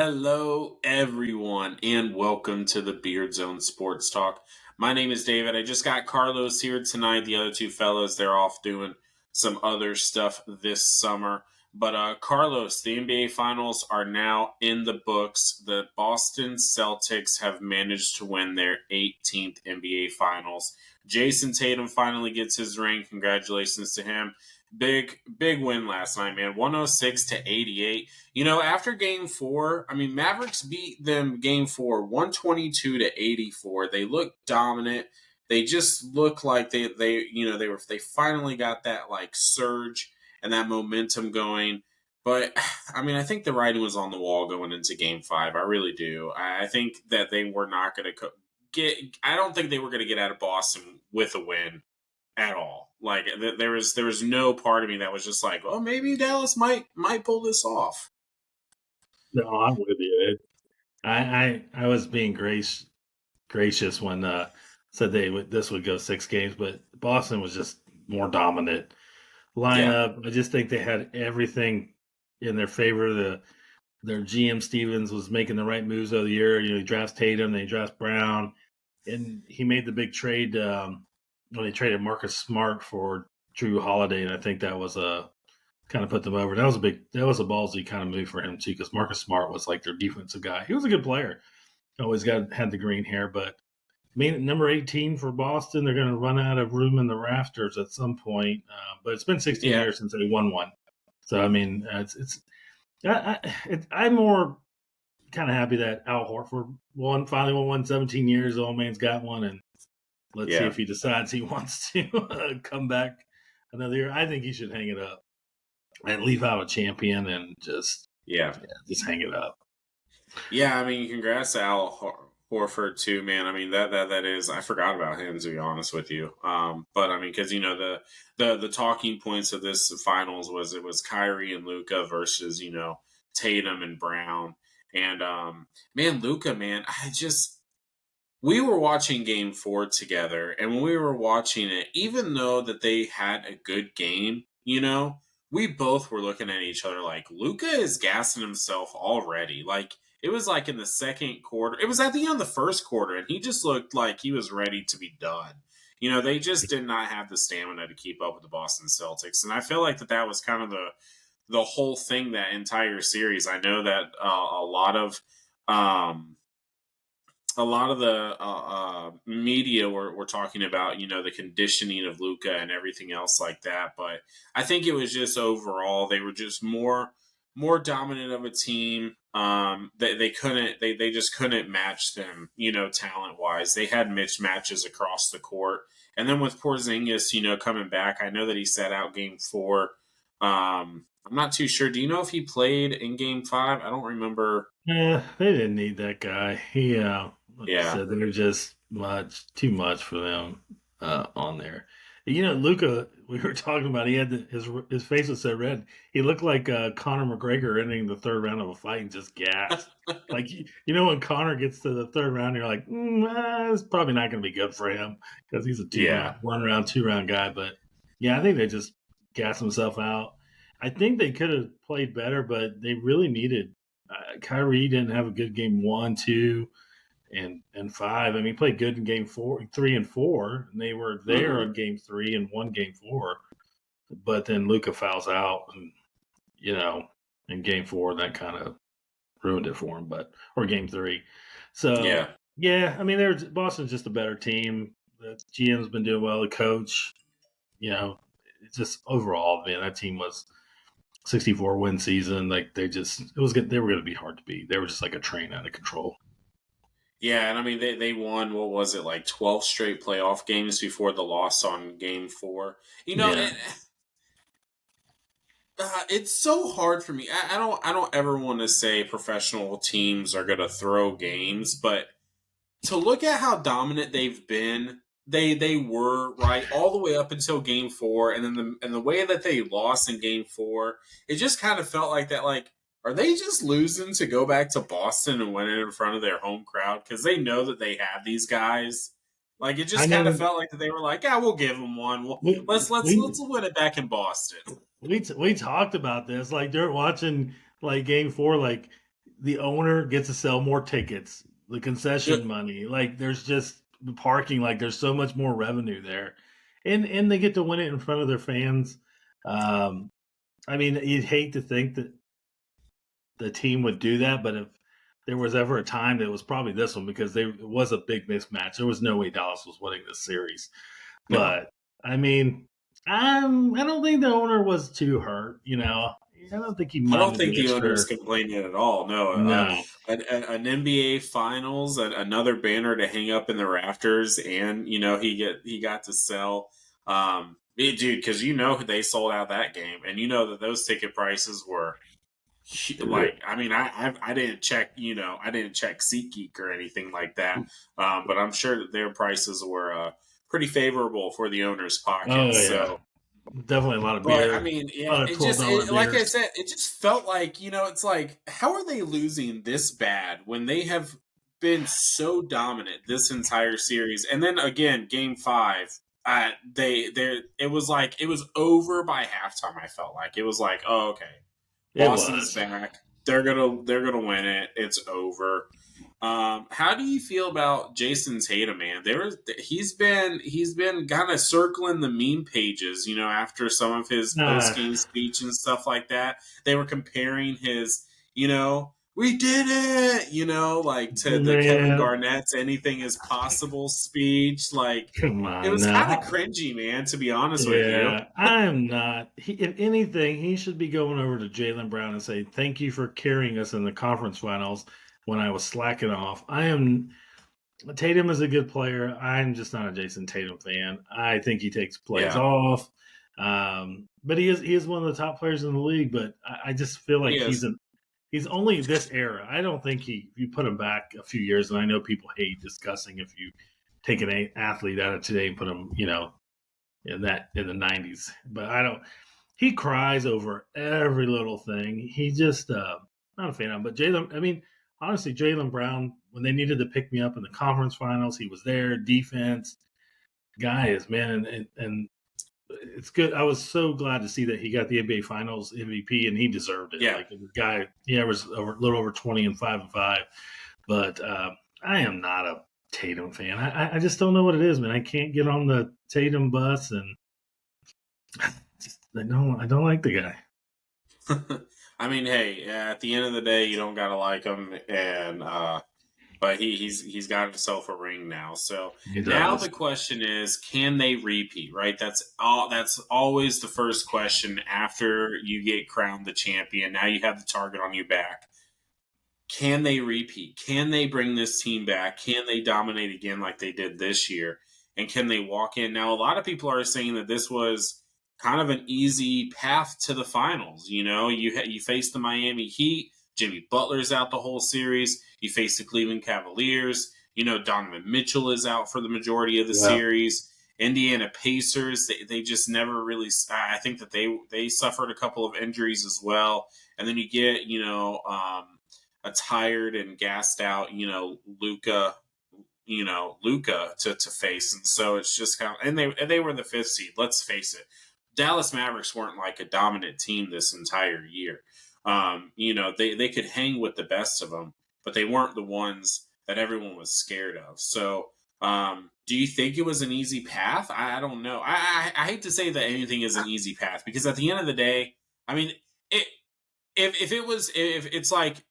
Hello, everyone, and welcome to the Beard Zone Sports Talk. My name is David. I just got Carlos here tonight. The other two fellas, they're off doing some other stuff this summer. But Carlos, the NBA Finals are now in the books. The Boston Celtics have managed to win their 18th NBA Finals. Jason Tatum finally gets his ring. Congratulations to him. Big win last night, man. 106-88. After game four, Mavericks beat them game four, 122-84. They looked dominant. They just look like they finally got that like surge and that momentum going. But I think the writing was on the wall going into game five. I really do. I think that they were not going to I don't think they were going to get out of Boston with a win at all. Like there was no part of me that was just like, oh, maybe Dallas might pull this off. No, I'm with you. I was being gracious when said this would go 6 games, but Boston was just more dominant lineup. I just think they had everything in their favor. Their GM Stevens was making the right moves of the year. He drafts Tatum, then he drafts Brown, and he made the big trade when they traded Marcus Smart for Drew Holiday, and I think that was kind of put them over. That was a ballsy kind of move for him too, because Marcus Smart was like their defensive guy. He was a good player. Always had the green hair, but number 18 for Boston, they're going to run out of room in the rafters at some point. But it's been 16 years since they won one, so I'm more kind of happy that Al Horford finally won 17 years. The old man's got one, and let's see if he decides he wants to come back another year. I think he should hang it up and leave out a champion and just hang it up. Yeah, congrats to Al Horford too, man. That is, I forgot about him, to be honest with you. But because the talking points of this finals was Kyrie and Luka versus Tatum and Brown, and man, Luka, man, we were watching game four together, and when we were watching it, even though that they had a good game, we both were looking at each other like, Luka is gassing himself already. Like, it was like in the second quarter. It was at the end of the first quarter, and he just looked like he was ready to be done. They just did not have the stamina to keep up with the Boston Celtics. And I feel like that was kind of the whole thing that entire series. I know that a lot of the media were talking about, the conditioning of Luka and everything else like that. But I think it was just overall, they were just more dominant of a team. They just couldn't match them, talent wise. They had mismatches across the court. And then with Porzingis, coming back, I know that he sat out game four. I'm not too sure. Do you know if he played in game five? I don't remember. Yeah, they didn't need that guy. He said they were just too much for them on there. Luka, we were talking about, he had his face was so red. He looked like Conor McGregor entering the third round of a fight and just gassed. Like, when Conor gets to the third round, you're like, it's probably not going to be good for him because he's a 1 round, 2 round guy. But yeah, I think they just gassed himself out. I think they could have played better, but they really needed. Kyrie didn't have a good game 1, 2, and 5. He played good in game 3 and 4, and they were there on game 3 and won game 4. But then Luka fouls out, and in game 4, that kind of ruined it for him. Or game 3. So Boston's just a better team. The GM's been doing well. The coach, it's just overall, man, that team was 64 win season. Like they were going to be hard to beat. They were just like a train out of control. Yeah, and they won, what was it, like 12 straight playoff games before the loss on game 4. It's so hard for me. I don't ever want to say professional teams are going to throw games, but to look at how dominant they've been, they were right all the way up until game 4, and then the way that they lost in game 4, it just kind of felt like that. Like, are they just losing to go back to Boston and win it in front of their home crowd because they know that they have these guys? Like, it just kind of felt like that they were like, yeah, we'll give them one. Let's win it back in Boston. We talked about this, like, they're watching like game 4, like the owner gets to sell more tickets, the concession money. Like there's just the parking. Like there's so much more revenue there, and they get to win it in front of their fans. I mean, you'd hate to think that the team would do that, but if there was ever a time, it was probably this one because it was a big mismatch. There was no way Dallas was winning this series. No. But I mean, I don't think the owner was too hurt. I don't think he I don't minded think the the owner is extra. complaining at all. No, No, an NBA Finals, another banner to hang up in the rafters, and he got to sell, dude, because they sold out that game, and that those ticket prices were like, I mean, I didn't check, I didn't check SeatGeek or anything like that, but I'm sure that their prices were pretty favorable for the owner's oh pockets. yeah, So. definitely a lot of But I beer, mean, a yeah, lot of $12 like I beers. said, it just felt like, it's like, how are they losing this bad when they have been so dominant this entire series? And then again, game five, it was like, it was over by halftime. I felt like it was like, oh, okay, It Boston's was. back. They're gonna win it. It's over. How do you feel about Jason Tatum, man? He's been kind of circling the meme pages, after some of his post Nah, game speech and stuff like that. They were comparing his, we did it, like to the Kevin man, Garnett's "anything is possible" speech. Like come it on was kind of now. cringy, man. To be honest with you, Yeah, I'm not. If anything, he should be going over to Jaylen Brown and say, "Thank you for carrying us in the conference finals when I was slacking off." Tatum is a good player. I'm just not a Jason Tatum fan. I think he takes plays yeah, off, but he is one of the top players in the league. But I just feel he like is. he's only this era. I don't think if you put him back a few years, and I know people hate discussing if you take an athlete out of today and put him, in the '90s. But I don't. He cries over every little thing. He just not a fan of him. But Jaylen, I mean, honestly, Jaylen Brown, when they needed to pick me up in the conference finals, he was there. Defense guy is man, and it's good. I was so glad to see that he got the NBA Finals MVP, and he deserved it. Yeah. Like the guy, he averaged a little over 20 and 5 and 5. But I am not a Tatum fan. I just don't know what it is, man. I can't get on the Tatum bus, and I don't like the guy. I mean, hey, at the end of the day, you don't gotta like him, and but he's got himself a ring now. So He now does. the question is, can they repeat? Right? That's all. That's always the first question after you get crowned the champion. Now you have the target on your back. Can they repeat? Can they bring this team back? Can they dominate again like they did this year? And can they walk in? Now, a lot of people are saying that this was kind of an easy path to the finals. You face the Miami Heat. Jimmy Butler's out the whole series. You face the Cleveland Cavaliers. Donovan Mitchell is out for the majority of the Yeah. series. Indiana Pacers, they just never really. I think that they suffered a couple of injuries as well. And then you get a tired and gassed out, Luka to face, and so it's just kind of, and they were the fifth seed. Let's face it, Dallas Mavericks weren't like a dominant team this entire year. They could hang with the best of them, but they weren't the ones that everyone was scared of. So, do you think it was an easy path? I don't know. I hate to say that anything is an easy path because at the end of the day, I mean, it if it was if it's like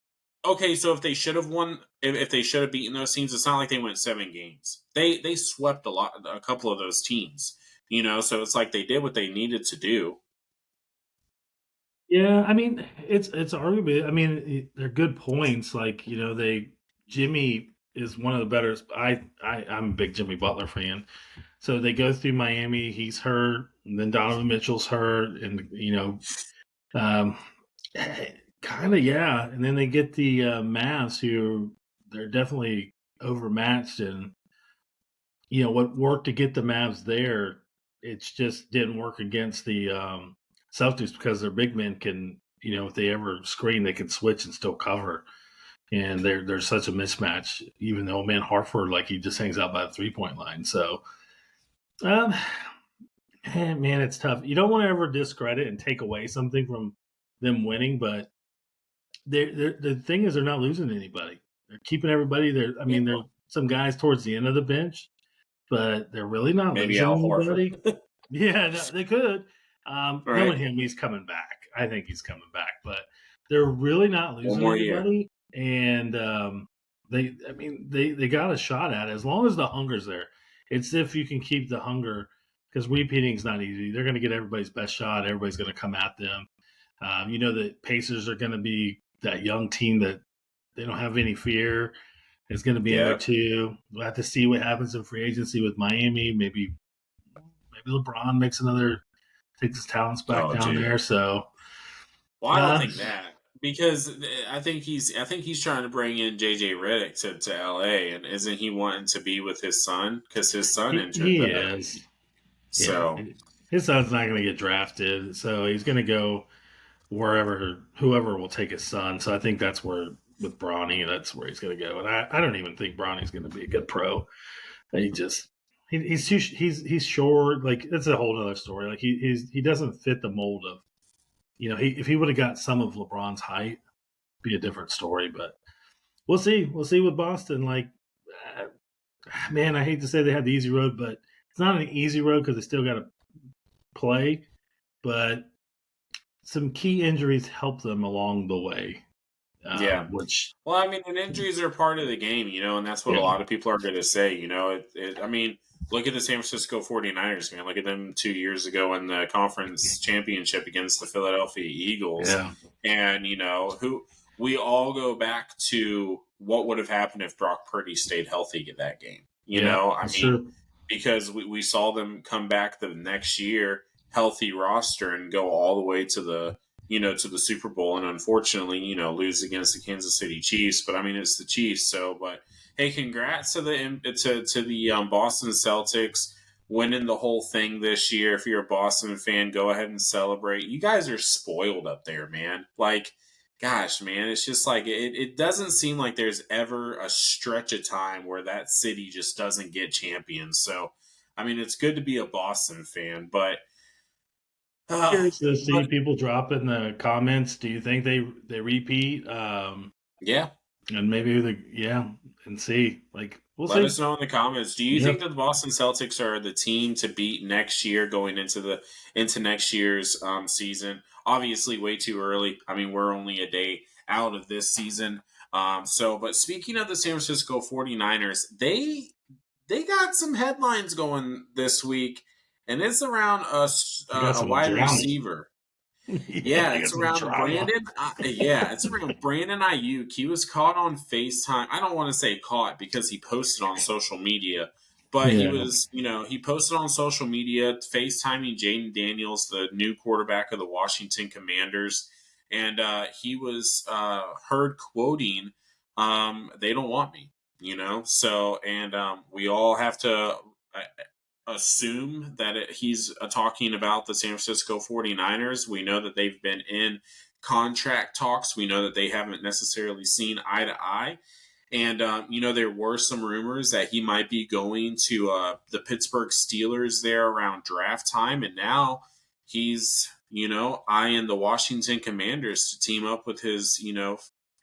okay, so if they should have won, if they should have beaten those teams, it's not like they went 7 games. They swept a couple of those teams, so it's like they did what they needed to do. Yeah, I mean, it's arguably. I mean, they're good points. Like Jimmy is one of the better. I'm a big Jimmy Butler fan. So they go through Miami. He's hurt, and then Donovan Mitchell's hurt, and um, kind of yeah. And then they get the Mavs, who they're definitely overmatched, and what worked to get the Mavs there, it just didn't work against the Celtics because their big men can, if they ever screen, they can switch and still cover. And there's such a mismatch, even though man Horford, like he just hangs out by the 3-point line. So, um, man, it's tough. You don't want to ever discredit and take away something from them winning, but the thing is they're not losing anybody. They're keeping everybody there. I mean, there's some guys towards the end of the bench, but they're really not Maybe losing Al anybody. Horford. Yeah, no, they could. Knowing him, he's coming back. I think he's coming back, but they're really not One losing more year. anybody. And they got a shot at it as long as the hunger's there. It's if you can keep the hunger, because repeating is not easy. They're going to get everybody's best shot. Everybody's going to come at them. The Pacers are going to be that young team that they don't have any fear. Is going to be in there too. We'll have to see what happens in free agency with Miami. Maybe LeBron takes his talents back down there. So, well, I don't think that, because I think he's trying to bring in JJ Redick to LA, and isn't he wanting to be with his son because his son injured? He is. So his son's not going to get drafted, so he's going to go whoever will take his son. So I think that's where with Bronny, that's where he's going to go. And I don't even think Bronny's going to be a good pro. He's short. Like, that's a whole other story. Like, he doesn't fit the mold of, if he would have got some of LeBron's height, it'd be a different story. But we'll see. We'll see with Boston. Like, man, I hate to say they had the easy road, but it's not an easy road because they still got to play. But some key injuries help them along the way. And injuries are part of the game, and that's what a lot of people are going to say. Look at the San Francisco 49ers, man. Look at them 2 years ago in the conference championship against the Philadelphia Eagles. Yeah. And, we all go back to what would have happened if Brock Purdy stayed healthy in that game. Because we saw them come back the next year, healthy roster, and go all the way to the Super Bowl, and unfortunately, lose against the Kansas City Chiefs. But it's the Chiefs. So, but hey, congrats to the Boston Celtics winning the whole thing this year. If you're a Boston fan, go ahead and celebrate. You guys are spoiled up there, man. Like, gosh, man, it's just like it doesn't seem like there's ever a stretch of time where that city just doesn't get champions. So, it's good to be a Boston fan, but. Curious to see people drop in the comments. Do you think they repeat? Yeah, and maybe and see. Like, we'll let see. us know in the comments. Do you think that the Boston Celtics are the team to beat next year, going into next year's season? Obviously, way too early. We're only a day out of this season. But speaking of the San Francisco 49ers, they got some headlines going this week. And it's around a wide receiver. It's around Brandon. It's around Brandon Ayuk. He was caught on FaceTime. I don't want to say caught because he posted on social media, but he was, he posted on social media FaceTiming Jaylen Daniels, the new quarterback of the Washington Commanders, and he was heard quoting, "They don't want me," So, and we all have to assume that he's talking about the San Francisco 49ers. We know that they've been in contract talks. We know that they haven't necessarily seen eye to eye. And, there were some rumors that he might be going to the Pittsburgh Steelers there around draft time. And now he's, eyeing the Washington Commanders to team up with his,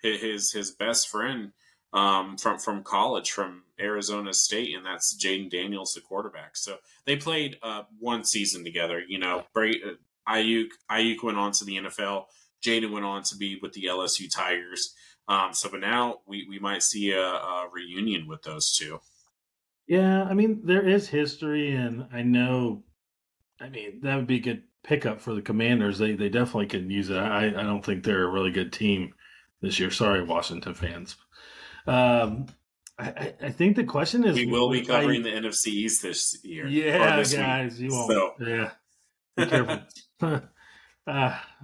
his best friend from college, from Arizona State, and that's Jayden Daniels, the quarterback. So they played one season together. Ayuk went on to the NFL. Jayden went on to be with the LSU Tigers. But now we might see a reunion with those two. Yeah, there is history, and I know. That would be a good pickup for the Commanders. They definitely can use it. I don't think they're a really good team this year. Sorry, Washington fans. I think the question is, we will be covering the NFC East this year. Yeah, this guys, week. You won't. So. Yeah, be careful.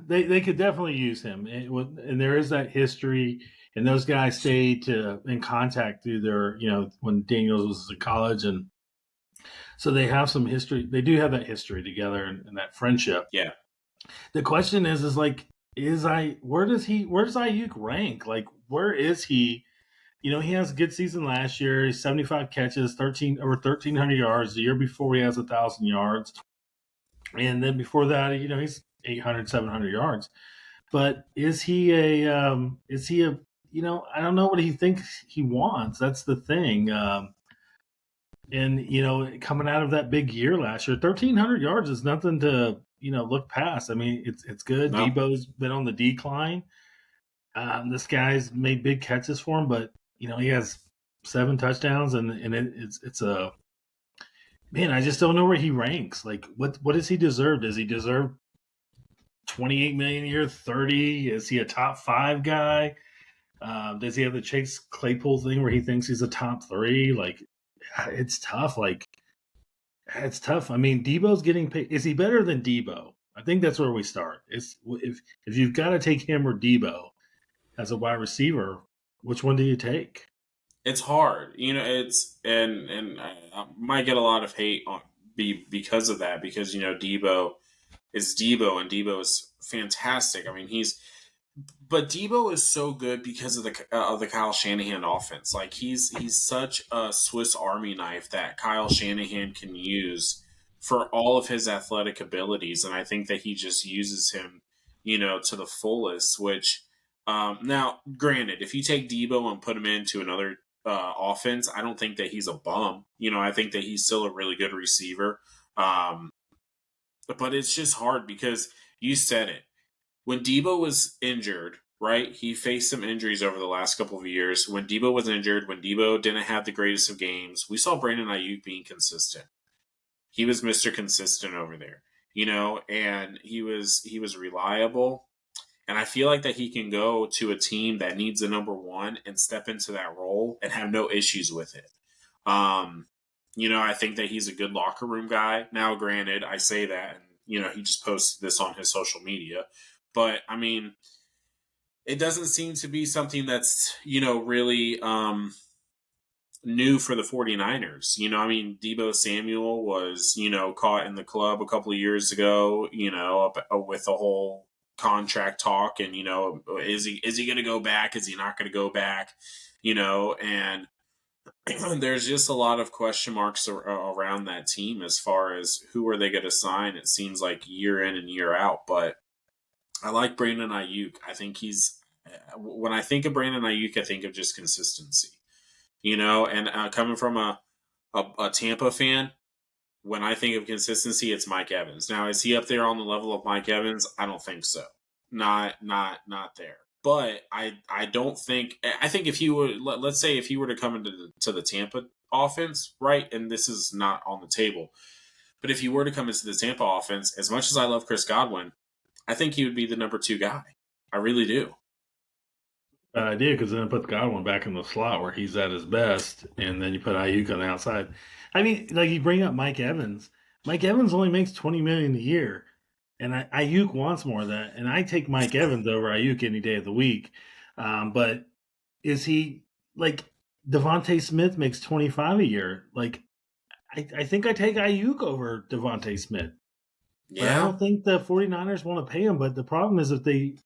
They could definitely use him, and there is that history. And those guys stayed in contact through their, when Daniels was in college, and so they have some history. They do have that history together and that friendship. Yeah. The question is where does Ayuk rank? Like, where is he? He has a good season last year. He's 75 catches, over 1,300 yards. The year before, he has 1,000 yards. And then before that, he's 800, 700 yards. but is he a I don't know what he thinks he wants. That's the thing. And coming out of that big year last year, 1,300 yards is nothing to look past. I mean, it's good. No, Debo's been on the decline. This guy's made big catches for him, but he has 7 touchdowns, and it's a man. I just don't know where he ranks. Like, what does he deserve? Does he deserve 28 million a year, 30? Is he a top 5 guy? Does he have the Chase Claypool thing where he thinks he's a top 3? Like, it's tough. It's tough. I mean, Debo's getting paid. Is he better than Debo? I think that's where we start. If you've got to take him or Debo as a wide receiver, which one do you take? it's hard. It's and I might get a lot of hate because of that, because Debo is Debo, and Debo is fantastic. I mean, but Debo is so good because of the Kyle Shanahan offense. Like, he's such a Swiss Army knife that Kyle Shanahan can use for all of his athletic abilities, and I think that he just uses him, to the fullest. Which, now, granted, if you take Debo and put him into another offense, I don't think that he's a bum. I think that he's still a really good receiver. Um, but it's just hard because you said it. When Debo was injured, right? He faced some injuries over the last couple of years. When Debo was injured, when Debo didn't have the greatest of games, we saw Brandon Ayuk being consistent. He was Mr. Consistent over there, and he was reliable. And I feel like that he can go to a team that needs a number one and step into that role and have no issues with it. Um, I think that he's a good locker room guy. Now, granted, I say that, and he just posted this on his social media, but I mean, it doesn't seem to be something that's really new for the 49ers. I mean, Debo Samuel was caught in the club a couple of years ago, with the whole contract talk, and is he going to go back, is he not going to go back, and there's just a lot of question marks around that team as far as who are they going to sign. It seems like year in and year out, but I like Brandon Ayuk. I think when I think of Brandon Ayuk, I think of just consistency, and coming from a Tampa fan, when I think of consistency, it's Mike Evans. Now, is he up there on the level of Mike Evans? I don't think so. Not there. But I don't think. I think if he were, let's say, if he were to come into the Tampa offense, right, and this is not on the table, but if he were to come into the Tampa offense, as much as I love Chris Godwin, I think he would be the number 2 guy. I really do. I did, because then I put Godwin back in the slot where he's at his best, and then you put Ayuk on the outside. I mean, like, you bring up Mike Evans. Mike Evans only makes $20 million a year, and Ayuk wants more of that. And I take Mike Evans over Ayuk any day of the week. But is he like Devontae Smith makes 25 a year? Like, I think I take Ayuk over Devontae Smith, but I Yeah. don't think the 49ers want to pay him. But the problem is, if they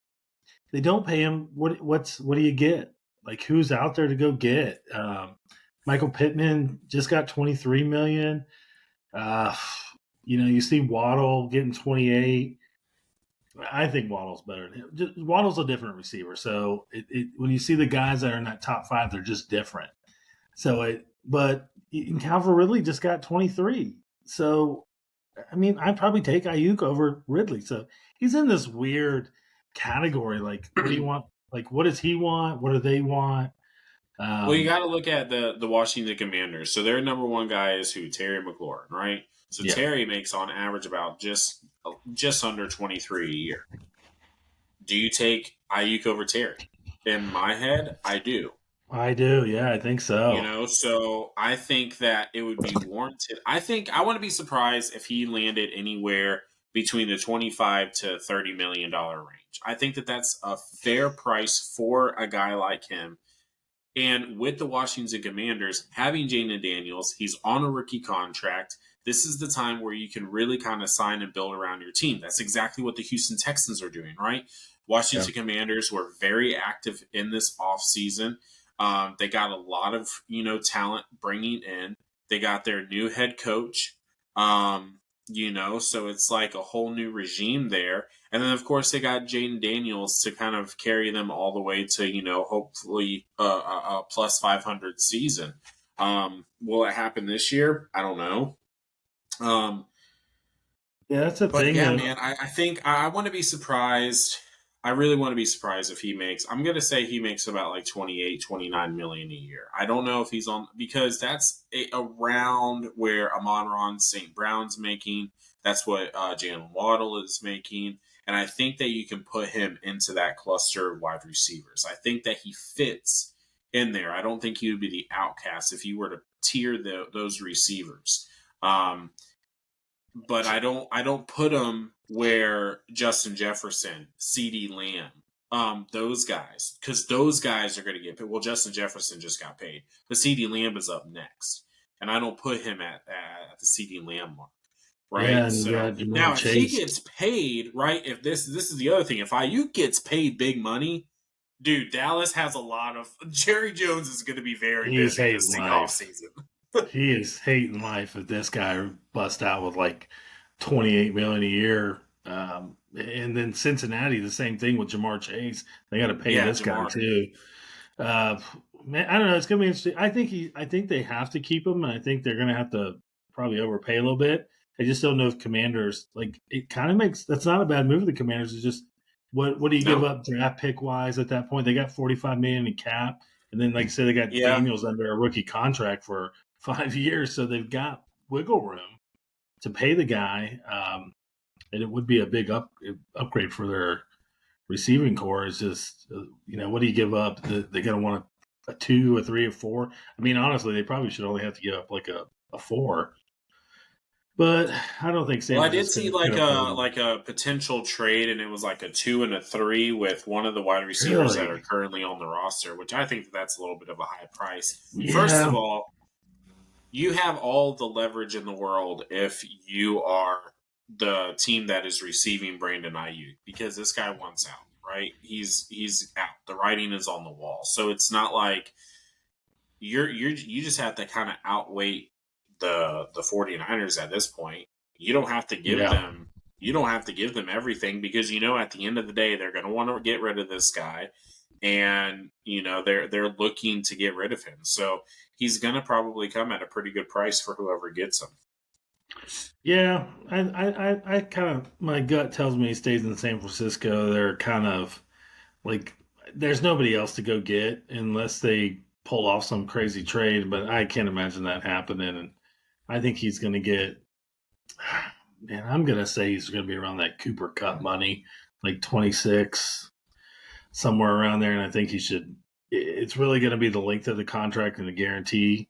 don't pay him, what do you get? Like, who's out there to go get? Michael Pittman just got 23 million. Uh, you see Waddle getting 28. I think Waddle's better than him. Waddle's a different receiver, so when you see the guys that are in that top 5, they're just different. But Calvin Ridley just got 23. So, I mean, I'd probably take Ayuk over Ridley. So he's in this weird category. Like, what do you want? Like, what does he want? What do they want? Well, you got to look at the Washington Commanders. So their number 1 guy is who? Terry McLaurin, right? So Yeah, Terry makes on average about just under 23 a year. Do you take Ayuk over Terry? In my head, I do. I do. Yeah, I think so. So I think that it would be warranted. I want to be surprised if he landed anywhere between the 25 to $30 million range. I think that that's a fair price for a guy like him. And with the Washington Commanders having Jaden Daniels, he's on a rookie contract. This is the time where you can really kind of sign and build around your team. That's exactly what the Houston Texans are doing, right? Yeah. Washington Commanders were very active in this offseason. They got a lot of talent bringing in. They got their new head coach. So it's like a whole new regime there. And then, of course, they got Jaden Daniels to kind of carry them all the way to, hopefully a plus 500 season. Will it happen this year? I don't know. Yeah, that's the But thing, yeah, though. man, I think I want to be surprised. I really want to be surprised if he makes. I'm going to say he makes about like 28, 29 million a year. I don't know if he's on because that's around where Amon-Ra St. Brown's making. That's what Jaylen Waddle is making. And I think that you can put him into that cluster of wide receivers. I think that he fits in there. I don't think he would be the outcast if you were to tier those receivers. But I don't put him where Justin Jefferson, CeeDee Lamb, those guys, because those guys are going to get paid. Well, Justin Jefferson just got paid, but CeeDee Lamb is up next, and I don't put him at the CeeDee Lamb mark, Yeah, right? and you So got Jamar now, if he Chase. gets paid, right? If this is the other thing, if Ayuk gets paid big money, dude, Dallas has a lot of Jerry Jones is going to be very He's busy hating this life. offseason. He is hating life if this guy bust out with like 28 million a year. And then Cincinnati, the same thing with Jamar Chase. They got to pay Yeah, this guy Jamar. too. Uh, Man, I don't know. It's gonna be interesting. I think they have to keep him, and I think they're gonna have to probably overpay a little bit. I just don't know if Commanders like it. Kind of makes that's not a bad move of the Commanders. It's just what do you give No. up draft pick wise at that point? They got 45 million in cap, and then like I said, they got Yeah. Daniels under a rookie contract for 5 years, so they've got wiggle room to pay the guy. And it would be a big upgrade for their receiving core. Is just what do you give up? They're gonna want a 2, a 3, a 4. I mean, honestly, they probably should only have to give up like a 4. But I don't think Well, San I did see Francisco could like afford a them. like a potential trade, and it was like a 2 and a 3 with one of the wide receivers that are Really? currently on the roster, which I think that's a little bit of a high price. First of Yeah. all, you have all the leverage in the world if you are the team that is receiving Brandon Ayuk because this guy wants out, right? He's out. The writing is on the wall, so it's not like you just have to kind of outweigh the 49ers at this point. You don't have to give Yeah. them everything because at the end of the day they're going to want to get rid of this guy, and they're looking to get rid of him. So he's going to probably come at a pretty good price for whoever gets him. Yeah. I kind of, my gut tells me he stays in San Francisco. They're kind of like, there's nobody else to go get unless they pull off some crazy trade, but I can't imagine that happening. And I think he's going to get, man, I'm going to say he's going to be around that Cooper Cup money, like 26, somewhere around there. And I think he should, it's really going to be the length of the contract and the guarantee.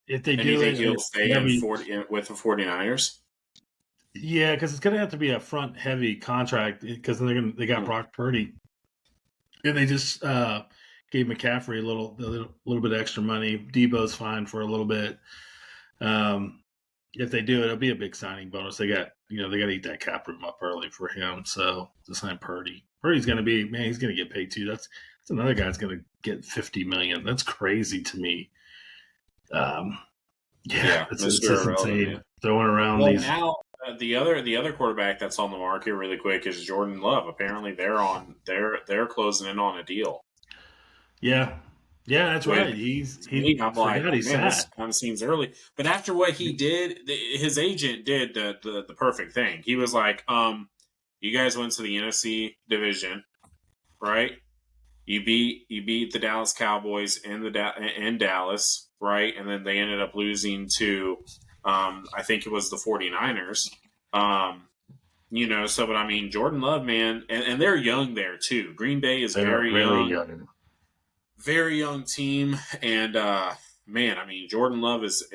If they And you do think it, he'll stay whatever. with the 49ers? Yeah, because it's going to have to be a front heavy contract because they got Brock Purdy. And they just gave McCaffrey a little bit extra money. Debo's fine for a little bit. If they do it, it'll be a big signing bonus. They got to eat that cap room up early for him. So to sign Purdy, Purdy's going to be, man, he's going to get paid too. That's another guy's going to get 50 million. That's crazy to me. Yeah, Yeah, it's Mr. just Irrelevant. insane Yeah. throwing around Well, these. now the other quarterback that's on the market really quick is Jordan Love. Apparently, they're closing in on a deal. Yeah, yeah, that's Which right. to me, He I'm like, forgot he man, this sat. kind of seems early. But after what he did, his agent did the perfect thing. He was like, you guys went to the NFC division, right? You beat the Dallas Cowboys in Dallas, right? And then they ended up losing to, I think it was the 49ers. But I mean, Jordan Love, man, and they're young there too. Green Bay is They're very really young, young. very young team, and man, I mean, Jordan Love is.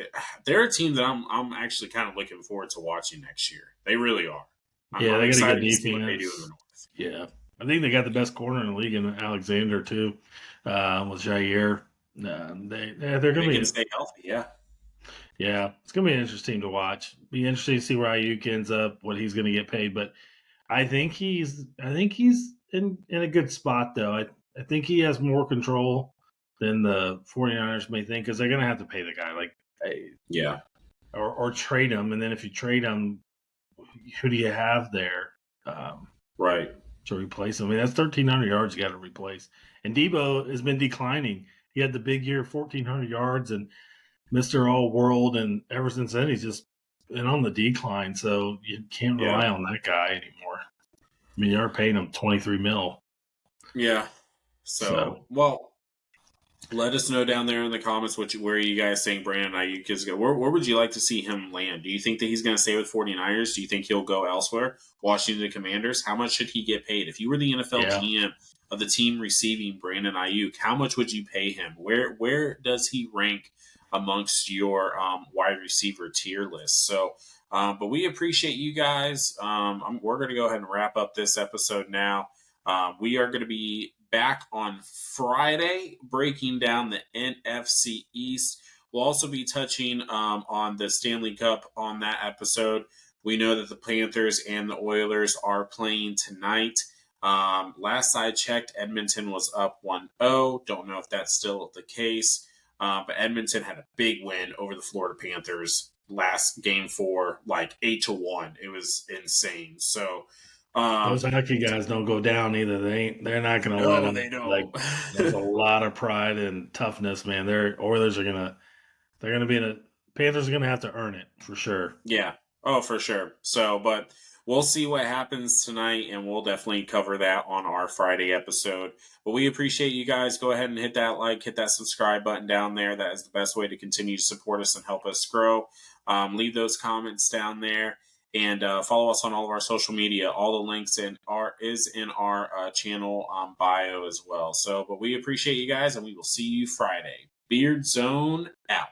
They're a team that I'm actually kind of looking forward to watching next year. They really are. I'm, Yeah, I'm they got a good excited to see what they do in the defense. North. Yeah, I think they got the best corner in the league in Alexander too, with Jair. They're They gonna can be. stay healthy, yeah. Yeah, it's gonna be interesting to watch. Be interesting to see where Ayuk ends up, what he's gonna get paid. But I think he's in a good spot though. I think he has more control than the 49ers may think because they're gonna have to pay the guy. Like, Yeah. or trade him. And then if you trade him, who do you have there right. to replace him? I mean, that's 1,300 yards you got to replace. And Debo has been declining. He had the big year, 1,400 yards, and Mr. All World, and ever since then he's just been on the decline. So you can't Yeah. rely on that guy anymore. I mean, you're paying him 23 mil. Yeah. So, well, let us know down there in the comments where you guys think Brandon Ayuk is going. Where would you like to see him land? Do you think that he's going to stay with 49ers? Do you think he'll go elsewhere? Washington Commanders? How much should he get paid? If you were the NFL Yeah. GM of the team receiving Brandon Ayuk, how much would you pay him? Where does he rank amongst your wide receiver tier list? So, but we appreciate you guys. We're going to go ahead and wrap up this episode now. We are going to be back on Friday breaking down the NFC East. We'll also be touching on the Stanley Cup on that episode. We know that the Panthers and the Oilers are playing tonight. Last I checked, Edmonton was up 1-0. Don't know if that's still the case. But Edmonton had a big win over the Florida Panthers last game 4, like 8-1. It was insane. So Those hockey guys don't go down either. They're not going to let no, them. they Like, don't. there's a lot of pride and toughness, man. Their Oilers they're going to be in a Panthers are going to have to earn it for sure. Yeah. Oh, for sure. So, but we'll see what happens tonight, and we'll definitely cover that on our Friday episode. But we appreciate you guys. Go ahead and hit that like, hit that subscribe button down there. That is the best way to continue to support us and help us grow. Leave those comments down there, and follow us on all of our social media. All the links is in our channel bio as well. So, but we appreciate you guys, and we will see you Friday. Beard Zone out.